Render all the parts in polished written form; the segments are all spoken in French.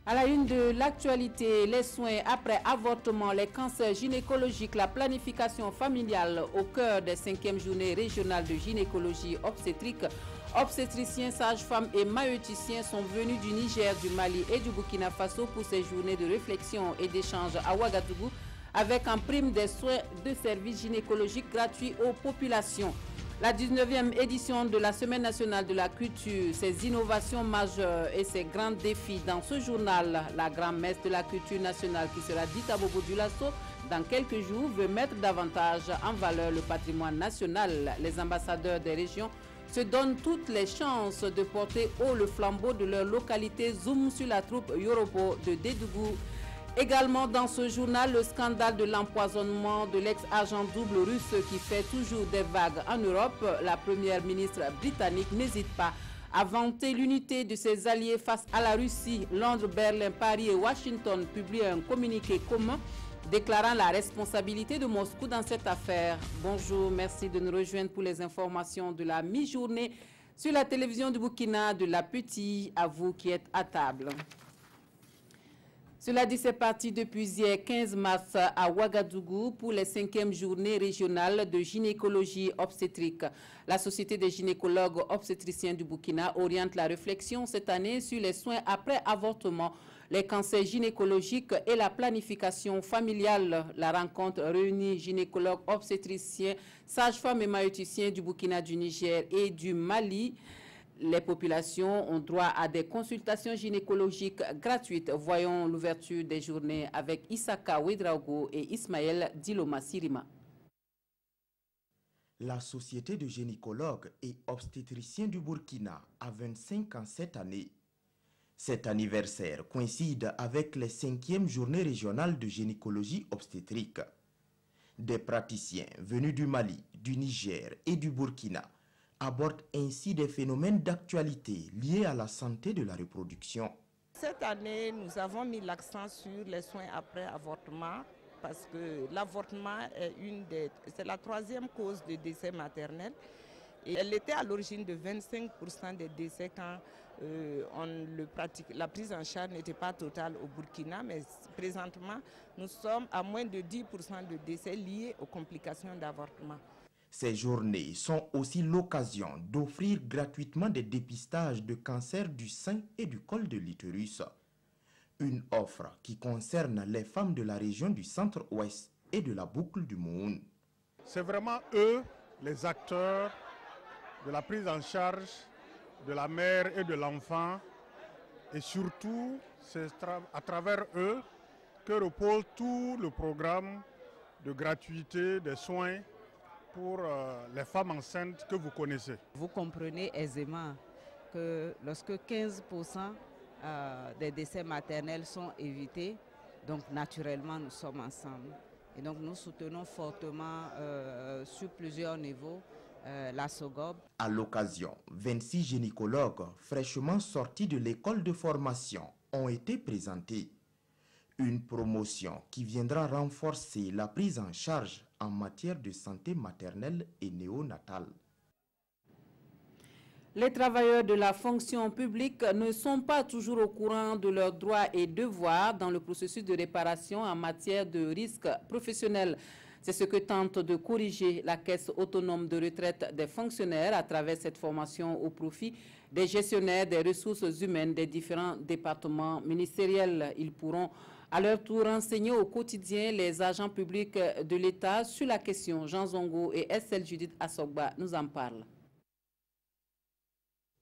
À la une de l'actualité, les soins après avortement, les cancers gynécologiques, la planification familiale au cœur des 5e journées régionales de gynécologie obstétrique. Obstétriciens, sages-femmes et maïeuticiens sont venus du Niger, du Mali et du Burkina Faso pour ces journées de réflexion et d'échange à Ouagadougou avec en prime des soins de services gynécologiques gratuits aux populations. La 19e édition de la Semaine nationale de la culture, ses innovations majeures et ses grands défis dans ce journal, la grand-messe de la culture nationale qui sera dite à Bobo Dioulasso dans quelques jours veut mettre davantage en valeur le patrimoine national. Les ambassadeurs des régions se donnent toutes les chances de porter haut le flambeau de leur localité. Zoom sur la troupe Yoropo de Dédougou. Également dans ce journal, le scandale de l'empoisonnement de l'ex-agent double russe qui fait toujours des vagues en Europe. La première ministre britannique n'hésite pas à vanter l'unité de ses alliés face à la Russie. Londres, Berlin, Paris et Washington publient un communiqué commun déclarant la responsabilité de Moscou dans cette affaire. Bonjour, merci de nous rejoindre pour les informations de la mi-journée sur la télévision du Burkina de la Petite, à vous qui êtes à table. Cela dit, c'est parti depuis hier 15 mars à Ouagadougou pour les 5e journées régionales de gynécologie obstétrique. La Société des gynécologues obstétriciens du Burkina oriente la réflexion cette année sur les soins après avortement, les cancers gynécologiques et la planification familiale. La rencontre réunit gynécologues obstétriciens, sages-femmes et maïeuticiens du Burkina, du Niger et du Mali. Les populations ont droit à des consultations gynécologiques gratuites. Voyons l'ouverture des journées avec Issaka Ouedraogo et Ismaël Diloma Sirima. La Société de gynécologues et obstétriciens du Burkina a 25 ans cette année. Cet anniversaire coïncide avec les 5e journées régionales de gynécologie obstétrique. Des praticiens venus du Mali, du Niger et du Burkina aborde ainsi des phénomènes d'actualité liés à la santé de la reproduction. Cette année, nous avons mis l'accent sur les soins après avortement parce que l'avortement c'est la 3e cause de décès maternel. Et elle était à l'origine de 25% des décès quand la prise en charge n'était pas totale au Burkina, mais présentement, nous sommes à moins de 10% de décès liés aux complications d'avortement. Ces journées sont aussi l'occasion d'offrir gratuitement des dépistages de cancer du sein et du col de l'utérus. Une offre qui concerne les femmes de la région du centre-ouest et de la boucle du Moun. C'est vraiment eux, les acteurs de la prise en charge de la mère et de l'enfant. Et surtout, c'est à travers eux que repose tout le programme de gratuité des soins pour les femmes enceintes que vous connaissez. Vous comprenez aisément que lorsque 15% des décès maternels sont évités, donc naturellement nous sommes ensemble. Et donc nous soutenons fortement sur plusieurs niveaux la SOGOB. À l'occasion, 26 gynécologues fraîchement sortis de l'école de formation ont été présentés. Une promotion qui viendra renforcer la prise en charge en matière de santé maternelle et néonatale. Les travailleurs de la fonction publique ne sont pas toujours au courant de leurs droits et devoirs dans le processus de réparation en matière de risques professionnels. C'est ce que tente de corriger la Caisse autonome de retraite des fonctionnaires à travers cette formation au profit des gestionnaires des ressources humaines des différents départements ministériels. Ils pourront à leur tour renseigner au quotidien les agents publics de l'État sur la question. Jean Zongo et Estelle Judith Assogba nous en parlent.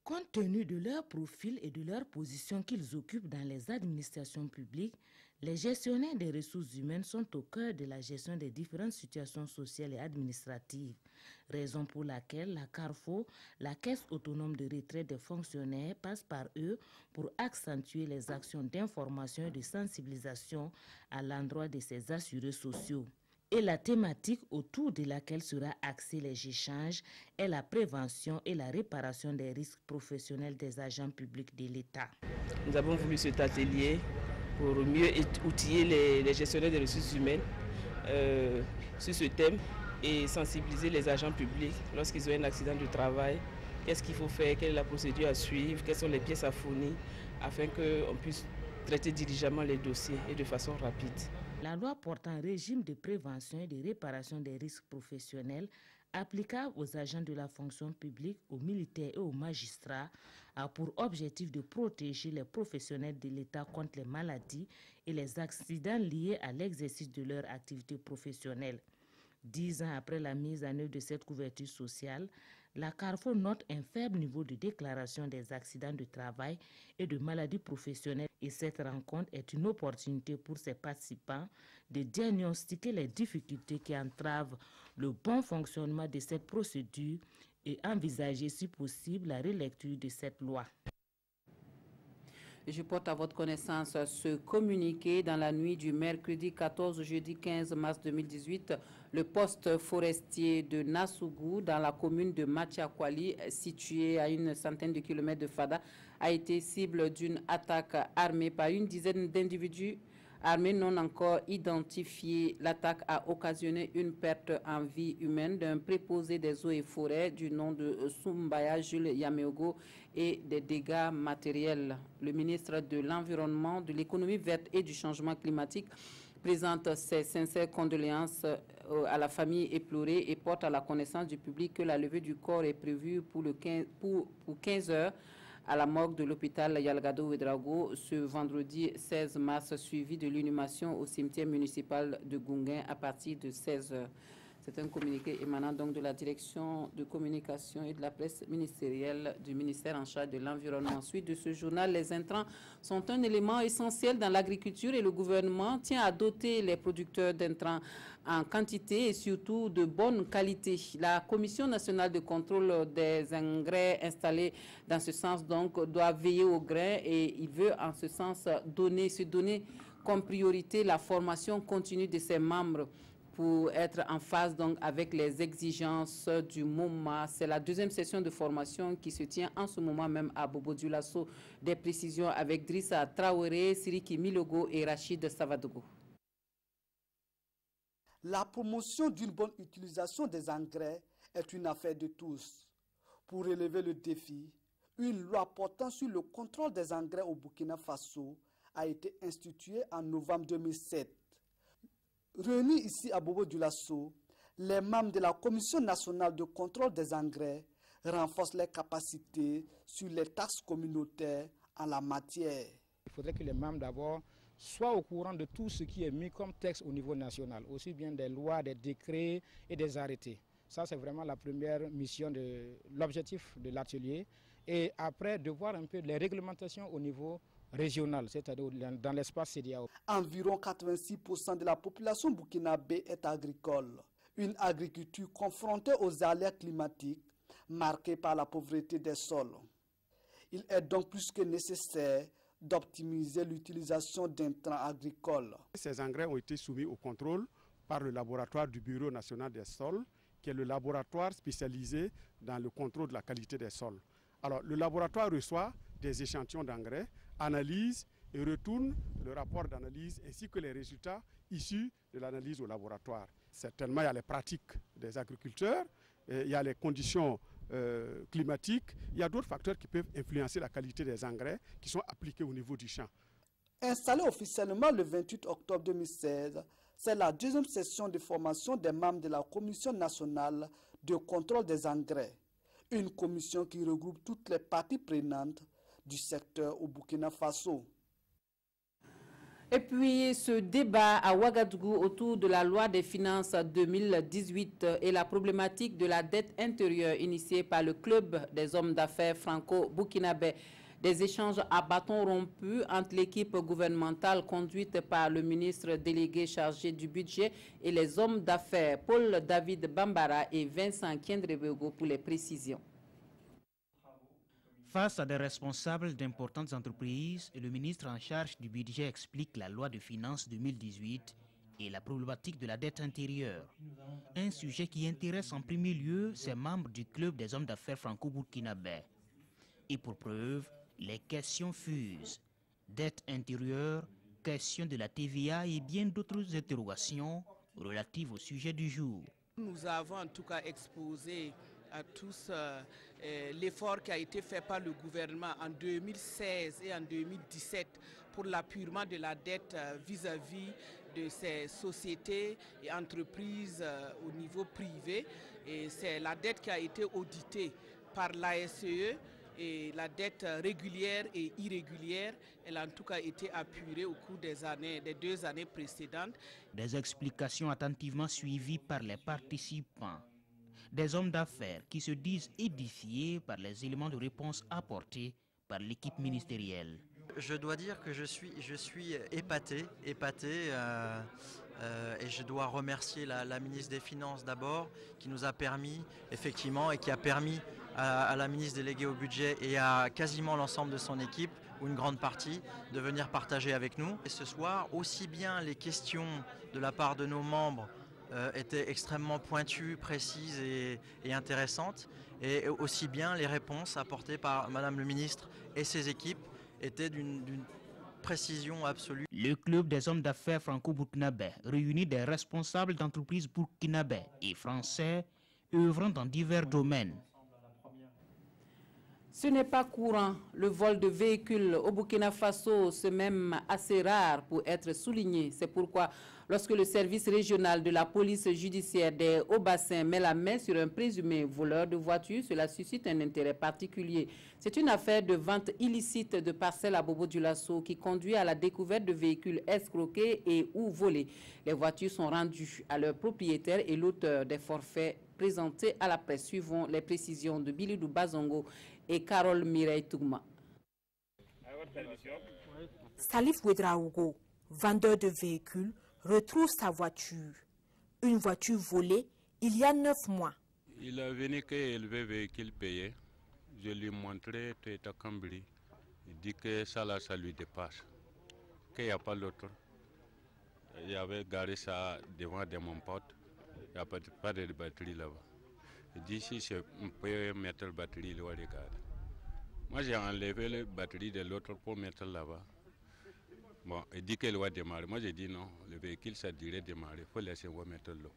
Compte tenu de leur profil et de leur position qu'ils occupent dans les administrations publiques, les gestionnaires des ressources humaines sont au cœur de la gestion des différentes situations sociales et administratives, raison pour laquelle la CARFO, la Caisse autonome de retraite des fonctionnaires, passe par eux pour accentuer les actions d'information et de sensibilisation à l'endroit de ces assurés sociaux. Et la thématique autour de laquelle sera axé les échanges est la prévention et la réparation des risques professionnels des agents publics de l'État. Nous avons voulu cet atelier pour mieux outiller les gestionnaires des ressources humaines sur ce thème et sensibiliser les agents publics lorsqu'ils ont un accident de travail. Qu'est-ce qu'il faut faire, quelle est la procédure à suivre, quelles sont les pièces à fournir afin qu'on puisse traiter diligemment les dossiers et de façon rapide. La loi portant régime de prévention et de réparation des risques professionnels applicable aux agents de la fonction publique, aux militaires et aux magistrats a pour objectif de protéger les professionnels de l'État contre les maladies et les accidents liés à l'exercice de leur activité professionnelle. 10 ans après la mise en œuvre de cette couverture sociale, la Carrefour note un faible niveau de déclaration des accidents de travail et de maladies professionnelles et cette rencontre est une opportunité pour ses participants de diagnostiquer les difficultés qui entravent le bon fonctionnement de cette procédure et envisager si possible la relecture de cette loi. Je porte à votre connaissance ce communiqué dans la nuit du mercredi 14 au jeudi 15 mars 2018. Le poste forestier de Nassougou, dans la commune de Machiakwali, situé à une centaine de kilomètres de Fada, a été cible d'une attaque armée par une dizaine d'individus armés non encore identifiés. L'attaque a occasionné une perte en vie humaine d'un préposé des eaux et forêts du nom de Soumbaya Jules Yameogo et des dégâts matériels. Le ministre de l'Environnement, de l'Économie verte et du Changement climatique présente ses sincères condoléances à la famille éplorée et porte à la connaissance du public que la levée du corps est prévue pour 15 heures à la morgue de l'hôpital Yalgado Ouedraogo ce vendredi 16 mars, suivi de l'inhumation au cimetière municipal de Gounguin à partir de 16 heures. C'est un communiqué émanant donc de la direction de communication et de la presse ministérielle du ministère en charge de l'environnement. Ensuite de ce journal, les intrants sont un élément essentiel dans l'agriculture et le gouvernement tient à doter les producteurs d'intrants en quantité et surtout de bonne qualité. La Commission nationale de contrôle des engrais installée dans ce sens donc doit veiller au grain et il veut en ce sens se donner comme priorité la formation continue de ses membres pour être en phase donc avec les exigences du moment. C'est la deuxième session de formation qui se tient en ce moment même à Bobo Dioulasso. Des précisions avec Drissa Traoré, Siriki Milogo et Rachid Savadogo. La promotion d'une bonne utilisation des engrais est une affaire de tous. Pour relever le défi, une loi portant sur le contrôle des engrais au Burkina Faso a été instituée en novembre 2007. Réunis ici à Bobo Dioulasso, les membres de la Commission nationale de contrôle des engrais renforcent les capacités sur les taxes communautaires en la matière. Il faudrait que les membres d'abord soient au courant de tout ce qui est mis comme texte au niveau national, aussi bien des lois, des décrets et des arrêtés. Ça, c'est vraiment la première mission de l'objectif de l'atelier. Et après, de voir un peu les réglementations au niveau régional, c'est-à-dire dans l'espace CEDEAO. Environ 86% de la population burkinabé est agricole. Une agriculture confrontée aux aléas climatiques, marquée par la pauvreté des sols. Il est donc plus que nécessaire d'optimiser l'utilisation d'intrants agricoles. Ces engrais ont été soumis au contrôle par le laboratoire du Bureau national des sols, qui est le laboratoire spécialisé dans le contrôle de la qualité des sols. Alors, le laboratoire reçoit des échantillons d'engrais, analyse et retourne le rapport d'analyse ainsi que les résultats issus de l'analyse au laboratoire. Certainement, il y a les pratiques des agriculteurs, il y a les conditions climatiques, il y a d'autres facteurs qui peuvent influencer la qualité des engrais qui sont appliqués au niveau du champ. Installée officiellement le 28 octobre 2016, c'est la deuxième session de formation des membres de la Commission nationale de contrôle des engrais, une commission qui regroupe toutes les parties prenantes du secteur au Burkina Faso. Et puis ce débat à Ouagadougou autour de la loi des finances 2018 et la problématique de la dette intérieure initiée par le club des hommes d'affaires franco-burkinabais. Des échanges à bâton rompu entre l'équipe gouvernementale conduite par le ministre délégué chargé du budget et les hommes d'affaires Paul David Bambara et Vincent Kiendrebego pour les précisions. Face à des responsables d'importantes entreprises, le ministre en charge du budget explique la loi de finances 2018 et la problématique de la dette intérieure. Un sujet qui intéresse en premier lieu ses membres du club des hommes d'affaires franco-burkinabais. Et pour preuve, les questions fusent. Dette intérieure, question de la TVA et bien d'autres interrogations relatives au sujet du jour. Nous avons en tout cas exposé à tous l'effort qui a été fait par le gouvernement en 2016 et en 2017 pour l'appurement de la dette vis-à-vis de ces sociétés et entreprises au niveau privé. Et c'est la dette qui a été auditée par l'ASCE et la dette régulière et irrégulière, elle a en tout cas été apurée au cours des 2 années précédentes. Des explications attentivement suivies par les participants. Des hommes d'affaires qui se disent édifiés par les éléments de réponse apportés par l'équipe ministérielle. Je dois dire que je suis épaté et je dois remercier la ministre des Finances d'abord, qui nous a permis effectivement et qui a permis à la ministre déléguée au budget et à quasiment l'ensemble de son équipe, ou une grande partie, de venir partager avec nous. Et ce soir, aussi bien les questions de la part de nos membres étaient extrêmement pointues, précises et intéressantes, et aussi bien les réponses apportées par Madame le ministre et ses équipes étaient d'une précision absolue. Le club des hommes d'affaires franco-burkinabais réunit des responsables d'entreprises burkinabais et français œuvrant dans divers domaines. Ce n'est pas courant. Le vol de véhicules au Burkina Faso, c'est même assez rare pour être souligné. C'est pourquoi, lorsque le service régional de la police judiciaire des Hauts-Bassins met la main sur un présumé voleur de voitures, cela suscite un intérêt particulier. C'est une affaire de vente illicite de parcelles à Bobo-Dioulasso qui conduit à la découverte de véhicules escroqués et ou volés. Les voitures sont rendues à leurs propriétaires et l'auteur des forfaits présentés à la presse. Suivons les précisions de Bilidou Bazongo et Carole Mireille Tougma. Salif Ouedraogo, vendeur de véhicules, retrouve sa voiture. Une voiture volée il y a 9 mois. Il est venu qu'élever véhicule payé. Je lui ai montré Toyota Camry. Il dit que ça là, ça lui dépasse. Qu'il n'y a pas l'autre. Il avait garé ça devant de mon pote. Il n'y a pas de batterie là-bas. Il dit si on peut mettre la batterie, il va regarder. Moi j'ai enlevé la batterie de l'autre pour mettre là-bas. Bon, il dit qu'il va démarrer. Moi j'ai dit non, le véhicule ça dirait démarrer, il faut laisser moi mettre l'eau.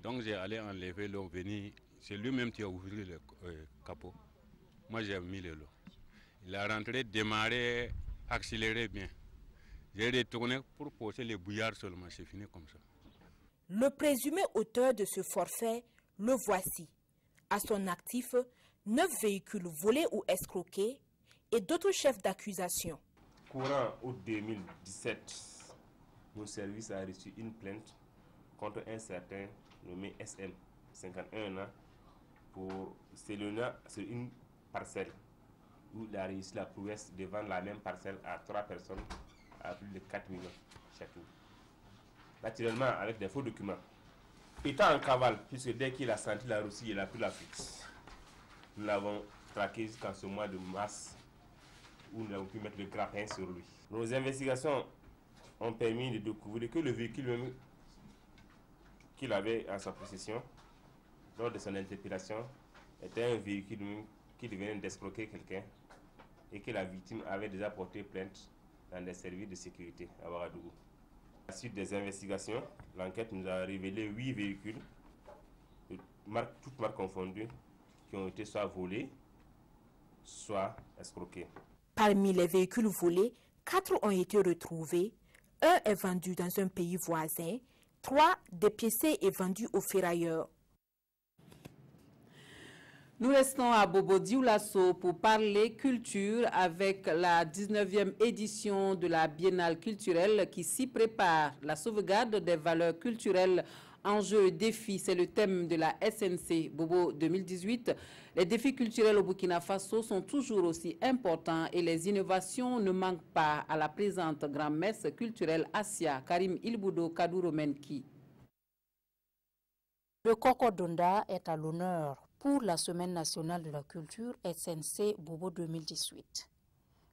Donc j'ai allé enlever l'eau, venir. C'est lui-même qui a ouvert le capot. Moi j'ai mis l'eau. Il a rentré, démarré, accéléré bien. J'ai retourné pour poser les bouillards seulement, c'est fini comme ça. Le présumé auteur de ce forfait, le voici. À son actif, 9 véhicules volés ou escroqués et d'autres chefs d'accusation. Courant août 2017, mon service a reçu une plainte contre un certain nommé SM, 51 ans, pour s'éloigner sur une parcelle où il a réussi la prouesse de vendre la même parcelle à 3 personnes à plus de 4 millions chacune. Naturellement avec des faux documents. Étant en cavale, puisque dès qu'il a senti la Russie, il a pris la fuite. Nous l'avons traqué jusqu'en ce mois de mars, où nous avons pu mettre le grappin sur lui. Nos investigations ont permis de découvrir que le véhicule même qu'il avait en sa possession, lors de son interpellation, était un véhicule qui venait d'escroquer quelqu'un et que la victime avait déjà porté plainte dans des services de sécurité à Ouagadougou. À la suite des investigations, l'enquête nous a révélé 8 véhicules, toutes marques confondues, qui ont été soit volés, soit escroqués. Parmi les véhicules volés, 4 ont été retrouvés, 1 est vendu dans un pays voisin, 3 dépiécés et vendus aux ferrailleurs. Nous restons à Bobo-Dioulasso pour parler culture avec la 19e édition de la Biennale culturelle qui s'y prépare. La sauvegarde des valeurs culturelles, enjeux et défis, c'est le thème de la SNC Bobo 2018. Les défis culturels au Burkina Faso sont toujours aussi importants et les innovations ne manquent pas à la présente grand-messe culturelle Asia. Karim Ilboudo Kadouro Menki. Le Cocodonda est à l'honneur pour la Semaine nationale de la culture SNC Bobo 2018.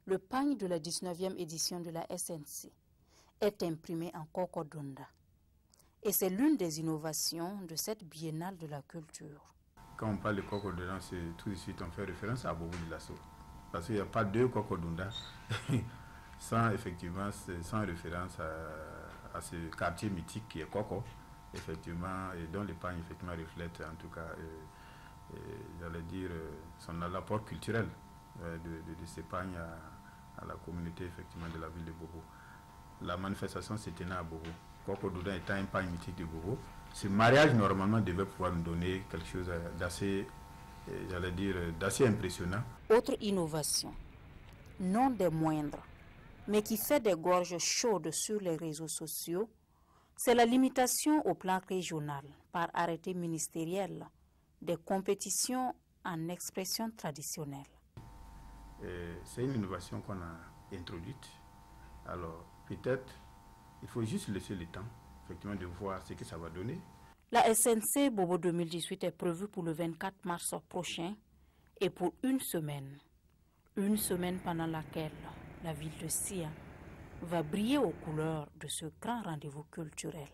Le pagne de la 19e édition de la SNC est imprimé en Cocodonda. Et c'est l'une des innovations de cette biennale de la culture. Quand on parle de Cocodonda, tout de suite on fait référence à Bobo-Dioulasso. Parce qu'il n'y a pas 2 Cocodonda sans référence à ce quartier mythique qui est Coco, effectivement, et dont les pagnes effectivement reflètent en tout cas j'allais dire son apport culturel de ces pagnes à la communauté effectivement de la ville de Bobo. La manifestation se tenait à Bobo. Koko Doudan étant un pain mythique de Bobo, ce mariage normalement devait pouvoir nous donner quelque chose d'assez, j'allais dire, d'assez impressionnant. Autre innovation, non des moindres, mais qui fait des gorges chaudes sur les réseaux sociaux, c'est la limitation au plan régional, par arrêté ministériel, des compétitions en expression traditionnelle. C'est une innovation qu'on a introduite. Alors, peut-être, il faut juste laisser le temps, effectivement, de voir ce que ça va donner. La SNC Bobo 2018 est prévue pour le 24 mars prochain et pour une semaine. Une semaine pendant laquelle la ville de Sia va briller aux couleurs de ce grand rendez-vous culturel.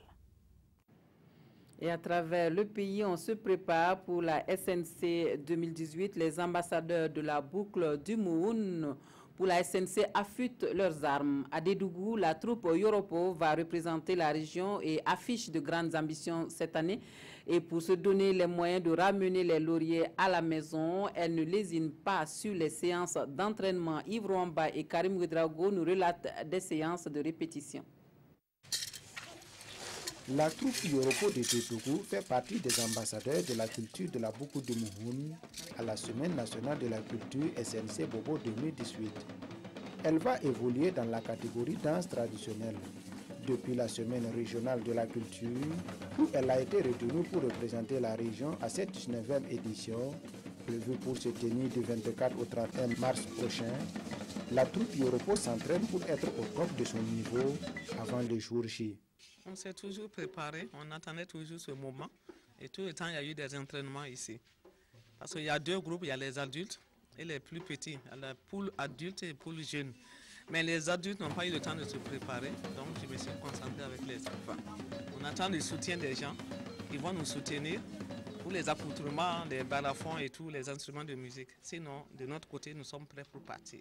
Et à travers le pays, on se prépare pour la SNC 2018. Les ambassadeurs de la boucle du Moun pour la SNC affûtent leurs armes. À Dédougou, la troupe Yoropo va représenter la région et affiche de grandes ambitions cette année. Et pour se donner les moyens de ramener les lauriers à la maison, elle ne lésine pas sur les séances d'entraînement. Yves Rwamba et Karim Ouedraogo nous relatent des séances de répétition. La troupe Yoropo de Dédougou fait partie des ambassadeurs de la culture de la Boukou de Mouhoun à la Semaine nationale de la culture SNC Bobo 2018. Elle va évoluer dans la catégorie danse traditionnelle depuis la Semaine régionale de la culture où elle a été retenue pour représenter la région à cette 19e édition prévue pour se tenir du 24 au 31 mars prochain. La troupe Yoropo s'entraîne pour être au top de son niveau avant le jour J. On s'est toujours préparé, on attendait toujours ce moment et tout le temps il y a eu des entraînements ici. Parce qu'il y a deux groupes, il y a les adultes et les plus petits, la poule adulte et poule jeune. Mais les adultes n'ont pas eu le temps de se préparer, donc je me suis concentré avec les enfants. On attend le soutien des gens, ils vont nous soutenir pour les accoutrements, les balafons et tous les instruments de musique. Sinon, de notre côté, nous sommes prêts pour partir.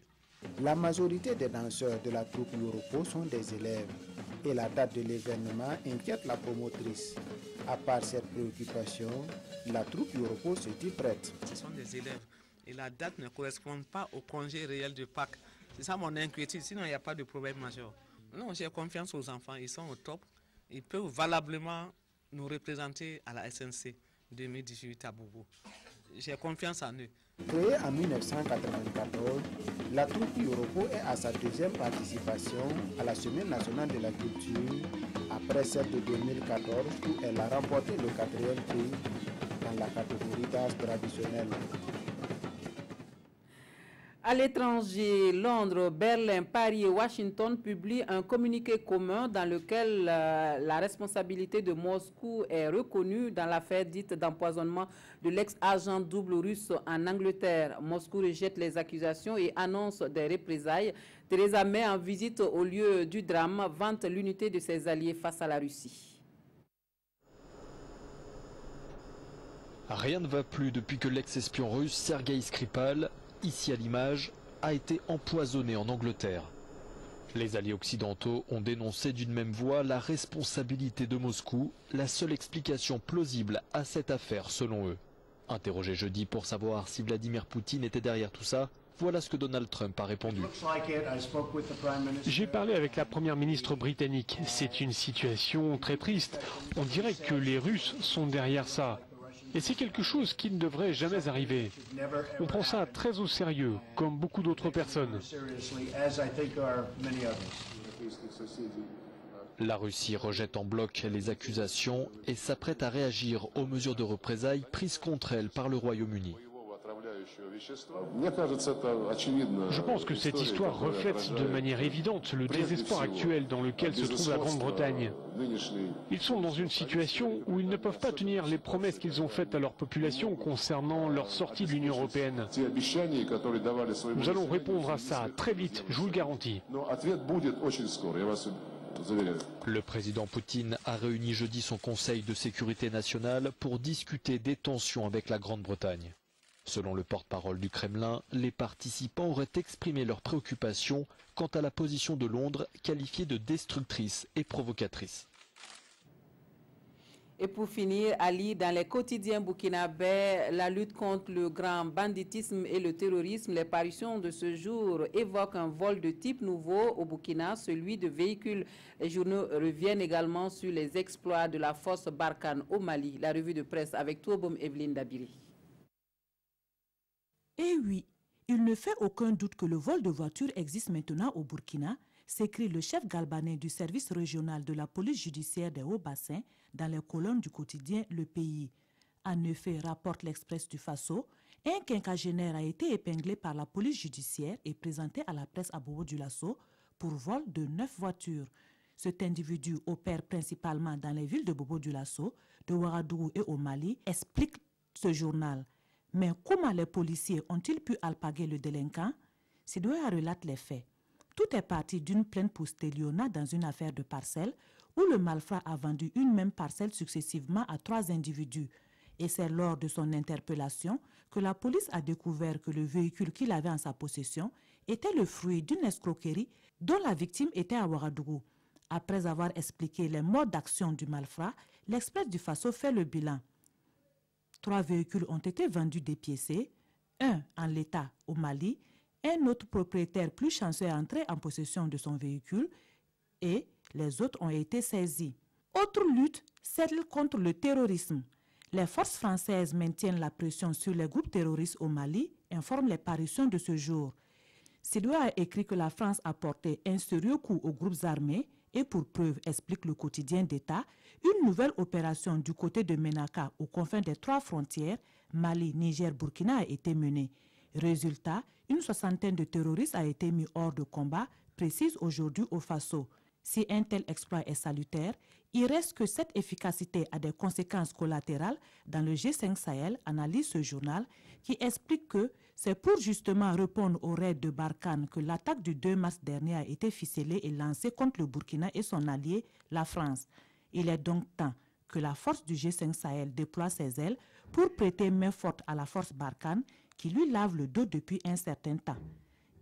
La majorité des danseurs de la troupe Yoropo sont des élèves et la date de l'événement inquiète la promotrice. À part cette préoccupation, la troupe Yoropo se dit prête. Ce sont des élèves et la date ne correspond pas au congé réel de Pâques. C'est ça mon inquiétude, sinon il n'y a pas de problème majeur. Non, j'ai confiance aux enfants, ils sont au top. Ils peuvent valablement nous représenter à la SNC 2018 à Bobo. J'ai confiance en eux. Créée en 1994, la troupe Yoropo est à sa deuxième participation à la Semaine nationale de la culture, après celle de 2014 où elle a remporté le 4e prix dans la catégorie danse traditionnelle. À l'étranger, Londres, Berlin, Paris et Washington publient un communiqué commun dans lequel la responsabilité de Moscou est reconnue dans l'affaire dite d'empoisonnement de l'ex-agent double russe en Angleterre. Moscou rejette les accusations et annonce des représailles. Theresa May, en visite au lieu du drame, vante l'unité de ses alliés face à la Russie. Rien ne va plus depuis que l'ex-espion russe Sergueï Skripal, ici à l'image, a été empoisonné en Angleterre. Les alliés occidentaux ont dénoncé d'une même voix la responsabilité de Moscou, la seule explication plausible à cette affaire selon eux. Interrogé jeudi pour savoir si Vladimir Poutine était derrière tout ça, voilà ce que Donald Trump a répondu. J'ai parlé avec la première ministre britannique. C'est une situation très triste. On dirait que les Russes sont derrière ça. Et c'est quelque chose qui ne devrait jamais arriver. On prend ça très au sérieux, comme beaucoup d'autres personnes. La Russie rejette en bloc les accusations et s'apprête à réagir aux mesures de représailles prises contre elle par le Royaume-Uni. Je pense que cette histoire reflète de manière évidente le désespoir actuel dans lequel se trouve la Grande-Bretagne. Ils sont dans une situation où ils ne peuvent pas tenir les promesses qu'ils ont faites à leur population concernant leur sortie de l'Union européenne. Nous allons répondre à ça très vite, je vous le garantis. Le président Poutine a réuni jeudi son Conseil de sécurité nationale pour discuter des tensions avec la Grande-Bretagne. Selon le porte-parole du Kremlin, les participants auraient exprimé leurs préoccupations quant à la position de Londres qualifiée de destructrice et provocatrice. Et pour finir, Ali, dans les quotidiens burkinabés, la lutte contre le grand banditisme et le terrorisme, les parutions de ce jour évoquent un vol de type nouveau au Burkina, celui de véhicules. Les journaux reviennent également sur les exploits de la force Barkhane au Mali. La revue de presse avec Touaboum Evelyne Dabiri. Eh oui, il ne fait aucun doute que le vol de voitures existe maintenant au Burkina, s'écrit le chef galbanais du service régional de la police judiciaire des Hauts-Bassins dans les colonnes du quotidien Le Pays. En effet, rapporte l'Express du Faso, un quinquagénaire a été épinglé par la police judiciaire et présenté à la presse à Bobo-Dioulasso pour vol de 9 voitures. Cet individu opère principalement dans les villes de Bobo-Dioulasso, de Ouagadougou et au Mali, explique ce journal. Mais comment les policiers ont-ils pu alpaguer le délinquant? Sidoya relate les faits. Tout est parti d'une plainte pour stélionnat dans une affaire de parcelles où le malfrat a vendu une même parcelle successivement à 3 individus. Et c'est lors de son interpellation que la police a découvert que le véhicule qu'il avait en sa possession était le fruit d'une escroquerie dont la victime était à Ouagadougou. Après avoir expliqué les modes d'action du malfrat, l'Express du Faso fait le bilan. 3 véhicules ont été vendus dépiécés, un en l'état au Mali, un autre propriétaire plus chanceux est entré en possession de son véhicule et les autres ont été saisis. Autre lutte, celle contre le terrorisme. Les forces françaises maintiennent la pression sur les groupes terroristes au Mali, informent les parutions de ce jour. Sidoua a écrit que la France a porté un sérieux coup aux groupes armés et pour preuve, explique le quotidien d'État, une nouvelle opération du côté de Ménaka aux confins des 3 frontières, Mali, Niger, Burkina a été menée. Résultat, une 60aine de terroristes a été mis hors de combat, précise aujourd'hui au Faso. Si un tel exploit est salutaire, il reste que cette efficacité a des conséquences collatérales dans le G5 Sahel, analyse ce journal, qui explique que c'est pour justement répondre au raid de Barkhane que l'attaque du 2 mars dernier a été ficelée et lancée contre le Burkina et son allié, la France. Il est donc temps que la force du G5 Sahel déploie ses ailes pour prêter main forte à la force Barkhane qui lui lave le dos depuis un certain temps.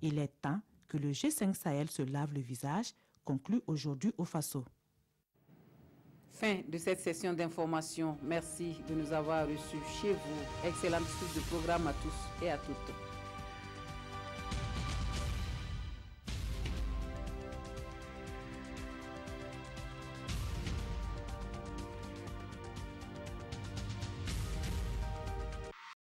Il est temps que le G5 Sahel se lave le visage, conclut aujourd'hui au Faso. Fin de cette session d'information. Merci de nous avoir reçus chez vous. Excellente suite de programme à tous et à toutes.